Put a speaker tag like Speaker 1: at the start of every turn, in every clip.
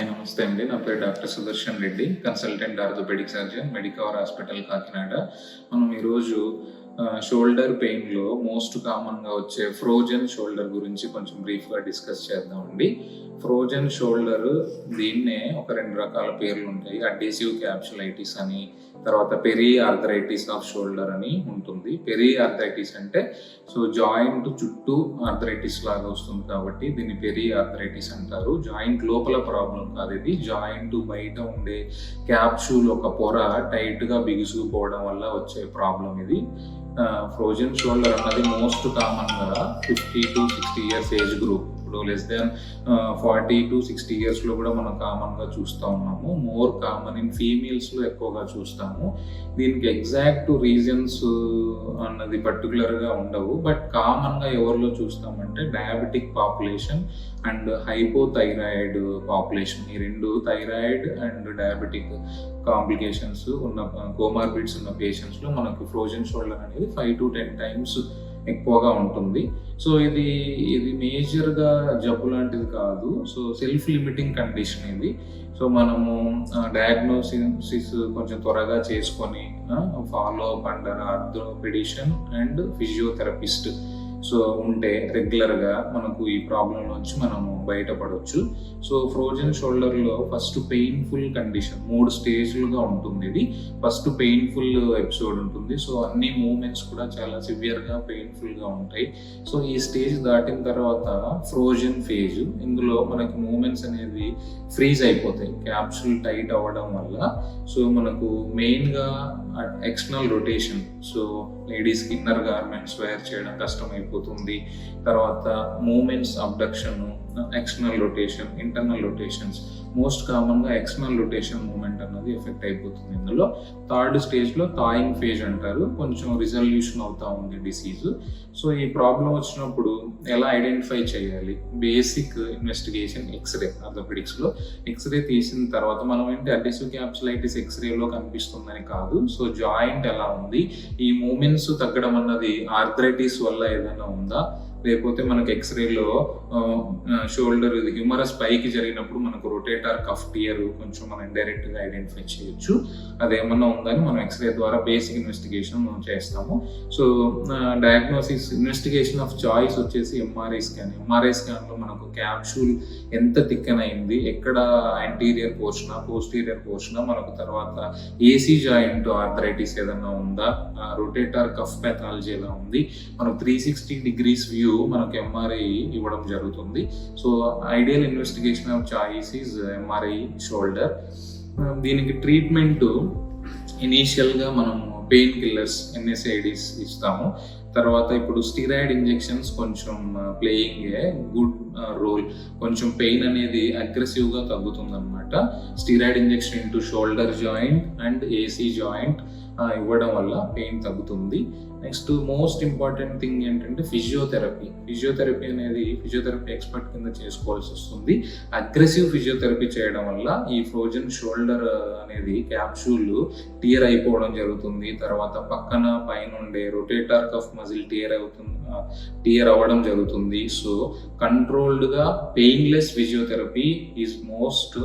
Speaker 1: నమస్తే అండి. నా పేరు doctor Sudarshan Reddy, consultant orthopaedic surgeon, Medicover hospital Kakinada. మనం ఈరోజు షోల్డర్ పెయిన్లో మోస్ట్ కామన్గా వచ్చే ఫ్రోజన్ షోల్డర్ గురించి కొంచెం బ్రీఫ్గా డిస్కస్ చేద్దామండి. ఫ్రోజన్ షోల్డర్ దీన్నే ఒక 2 రకాల పేర్లు ఉంటాయి. అడ్హెసివ్ క్యాప్సులైటిస్ అని, తర్వాత పెరి ఆర్థరైటిస్ ఆఫ్ షోల్డర్ అని ఉంటుంది. పెరి ఆర్థరైటిస్ అంటే జాయింట్ చుట్టూ ఆర్థరైటిస్ లాగా వస్తుంది కాబట్టి దీన్ని పెరి ఆర్థరైటిస్ అంటారు. జాయింట్ లోపల ప్రాబ్లం కాదు ఇది. జాయింట్ బయట ఉండే క్యాప్సూల్ ఒక పొర టైట్గా బిగుసుకుపోవడం వల్ల వచ్చే ప్రాబ్లం ఇది. ఫ్రోజన్ షోల్డర్ అన్నది మోస్ట్ కామన్గా 50 to 60 years ఏజ్ గ్రూప్, ఇప్పుడు లెస్ దాన్ 40 to 60 yearsలో కూడా మనం కామన్గా చూస్తూ ఉన్నాము. మోర్ కామన్ ఇన్ ఫీమేల్స్లో ఎక్కువగా చూస్తాము. దీనికి ఎగ్జాక్ట్ రీజన్స్ అన్నది పర్టికులర్గా ఉండవు, బట్ కామన్గా ఎవరిలో చూస్తామంటే diabetic population and hypothyroid population. ఈ రెండు, థైరాయిడ్ అండ్ డయాబెటిక్ కాంప్లికేషన్స్ ఉన్న కోమార్బిడ్స్ ఉన్న పేషెంట్స్లో మనకు ఫ్రోజన్ షోల్డర్ అనేది 5 to 10 times ఎక్కువగా ఉంటుంది. ఇది మేజర్గా జబ్బు లాంటిది కాదు. సెల్ఫ్ లిమిటింగ్ కండిషన్ ఇది. మనము డయాగ్నోసిస్ కొంచెం త్వరగా చేసుకొని follow up under orthopaedician and physiotherapist ఉంటే రెగ్యులర్గా మనకు ఈ ప్రాబ్లం నుంచి మనము బయటపడవచ్చు. ఫ్రోజన్ షోల్డర్లో ఫస్ట్ పెయిన్ఫుల్ కండిషన్ 3 స్టేజ్లుగా ఉంటుంది. ఇది ఫస్ట్ పెయిన్ఫుల్ ఎపిసోడ్ ఉంటుంది. అన్ని మూమెంట్స్ కూడా చాలా సివియర్గా పెయిన్ఫుల్గా ఉంటాయి. ఈ స్టేజ్ దాటిన తర్వాత ఫ్రోజన్ ఫేజ్. ఇందులో మనకి మూమెంట్స్ అనేది ఫ్రీజ్ అయిపోతాయి క్యాప్సూల్ టైట్ అవ్వడం వల్ల. మనకు మెయిన్గా ఎక్స్టర్నల్ రొటేషన్, లేడీస్కి ఇన్నర్ గార్మెంట్స్ వేర్ చేయడం కష్టమైపోతుంది. తర్వాత movements abduction, external rotation, internal rotations. Most కామన్గా ఎక్స్టర్నల్ రొటేషన్ మూమెంట్ అన్నది ఎఫెక్ట్ అయిపోతుంది. ఇందులో థర్డ్ స్టేజ్లో థాయింగ్ ఫేజ్ అంటారు. కొంచెం రిజల్యూషన్ అవుతా ఉంది డిసీజ్. ఈ ప్రాబ్లం వచ్చినప్పుడు ఎలా ఐడెంటిఫై చేయాలి? Basic investigation x-ray. ఆర్థోపెడిక్స్లో ఎక్స్రే తీసిన తర్వాత మనం అడ్హెసివ్ క్యాప్సులైటిస్ ఎక్స్రేలో కనిపిస్తుందని కాదు. జాయింట్ ఎలా ఉంది, ఈ మూమెంట్స్ తగ్గడం అన్నది ఆర్థరైటిస్ వల్ల ఏదైనా ఉందా, లేకపోతే మనకు ఎక్స్రేలో షోల్డర్ హ్యూమరస్ పైకి జరిగినప్పుడు మనకు రొటేటర్ కఫ్ టియర్ కొంచెం మనం డైరెక్ట్గా ఐడెంటిఫై చేయొచ్చు. అదేమన్నా ఉందని మనం ఎక్స్రే ద్వారా బేసిక్ ఇన్వెస్టిగేషన్ మనం చేస్తాము. డయాగ్నోసిస్ ఇన్వెస్టిగేషన్ ఆఫ్ చాయిస్ వచ్చేసి ఎంఆర్ఐ స్కాన్. ఎంఆర్ఐ స్కాన్లో మనకు క్యాప్సూల్ ఎంత థిక్కన్ అయింది, ఎక్కడ యాంటీరియర్ పోర్షనా, పోస్టీరియర్ పోర్షనా, మనకు తర్వాత ఏసీ జాయింట్ ఆర్థరైటిస్ ఏదన్నా ఉందా, రొటేటర్ కఫ్ ప్యాథాలజీ ఎలా ఉంది, మనకు 360 degrees వ్యూ మనకు ఎంఆర్ఐ ఇవ్వడం జరుగుతుంది. Ideal investigation of choice is MRI shoulder. దీనికి ట్రీట్మెంట్ ఇనీషియల్గా మనం పెయిన్ కిల్లర్స్, NSAIDs ఇస్తాము. తర్వాత ఇప్పుడు స్టీరాయిడ్ ఇంజెక్షన్స్ కొంచెం ప్లేయింగ్ ఏ గుడ్ రోల్. కొంచెం పెయిన్ అనేది అగ్రెసివ్గా తగ్గుతుంది అనమాట. Steroid injection into shoulder joint and AC joint ఇవ్వడం వల్ల పెయిన్ తగ్గుతుంది. నెక్స్ట్ మోస్ట్ ఇంపార్టెంట్ థింగ్ ఏంటంటే ఫిజియోథెరపీ. ఫిజియోథెరపీ అనేది ఫిజియోథెరపీ ఎక్స్పర్ట్ కింద చేసుకోవాల్సి వస్తుంది. అగ్రెసివ్ ఫిజియోథెరపీ చేయడం వల్ల ఈ ఫ్రోజన్ షోల్డర్ అనేది క్యాప్సూల్ టియర్ అయిపోవడం జరుగుతుంది. తర్వాత పక్కన పైన ఉండే రొటేటర్ కఫ్ మజిల్ టియర్ అవ్వడం జరుగుతుంది. కంట్రోల్డ్గా painless physiotherapy is most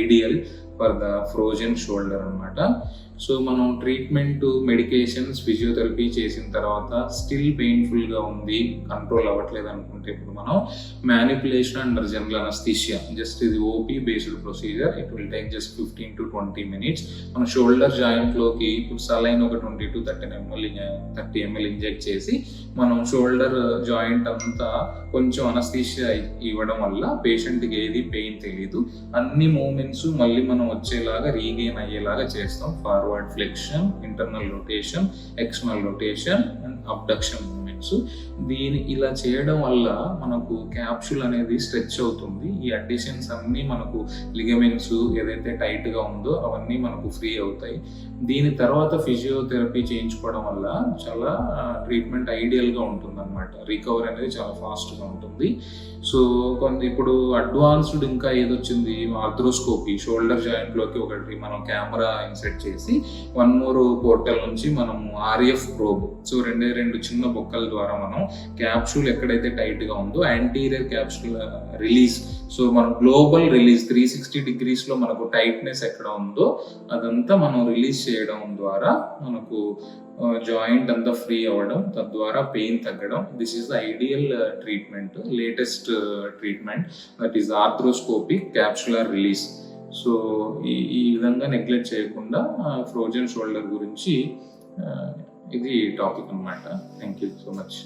Speaker 1: ideal for the frozen shoulder అనమాట. మనం ట్రీట్మెంట్, మెడికేషన్స్, ఫిజియోథెరపీ చేసిన తర్వాత స్టిల్ పెయిన్ఫుల్గా ఉంది, కంట్రోల్ అవ్వట్లేదు అనుకుంటే ఇప్పుడు మనం manipulation under general anaesthesia, just ఇది OP based procedure. It will take just 15 to 20 minutes. మన షోల్డర్ జాయింట్లోకి ఇప్పుడు సలైన్ ఒక 20 to 30 ml ఇంజెక్ట్ చేసి మనం షోల్డర్ జాయింట్ అంతా కొంచెం అనస్థీషియా ఇవ్వడం వల్ల పేషెంట్కి ఏది పెయిన్ తెలియదు. అన్ని మూమెంట్స్ మళ్ళీ మనం వచ్చేలాగా రీగెయిన్ అయ్యేలాగా చేస్తాం. Forward flexion, internal rotation, external rotation and abduction movements. ఇలా చేయడం వల్ల మనకు క్యాప్సూల్ అనేది స్ట్రెచ్ అవుతుంది. ఈ అడిషన్స్ అన్నీ మనకు లిగమెంట్స్ ఏదైతే టైట్గా ఉందో అవన్నీ మనకు ఫ్రీ అవుతాయి. దీని తర్వాత ఫిజియోథెరపీ చేయించుకోవడం వల్ల చాలా ట్రీట్మెంట్ ఐడియల్గా ఉంటుంది అనమాట. రికవర్ అనేది చాలా ఫాస్ట్గా ఉంటుంది. ఇప్పుడు అడ్వాన్స్డ్ ఇంకా ఏదొచ్చింది, ఆర్థ్రోస్కోపీ. షోల్డర్ జాయింట్లోకి ఒకటి మనం కెమెరా ఇన్సెట్ చేసి 1 more పోర్టల్ నుంచి మనము RF ప్రోబ్, రెండు చిన్న బొక్కల ద్వారా మనం క్యాప్సూల్ ఎక్కడైతే టైట్గా ఉందో యాంటీరియర్ క్యాప్సూల్ రిలీజ్. సో మనం గ్లోబల్ రిలీజ్ 360 degreesలో మనకు టైట్నెస్ ఎక్కడ ఉందో అదంతా మనం రిలీజ్ చేయడం ద్వారా మనకు జాయింట్ అంతా ఫ్రీ అవ్వడం, తద్వారా పెయిన్ తగ్గడం. This is the ideal treatment, latest treatment, that is arthroscopic capsular release. So ఈ విధంగా నెగ్లెక్ట్ చేయకుండా ఫ్రోజన్ షోల్డర్ గురించి ఇది టాపిక్ అన్నమాట. Thank you so much.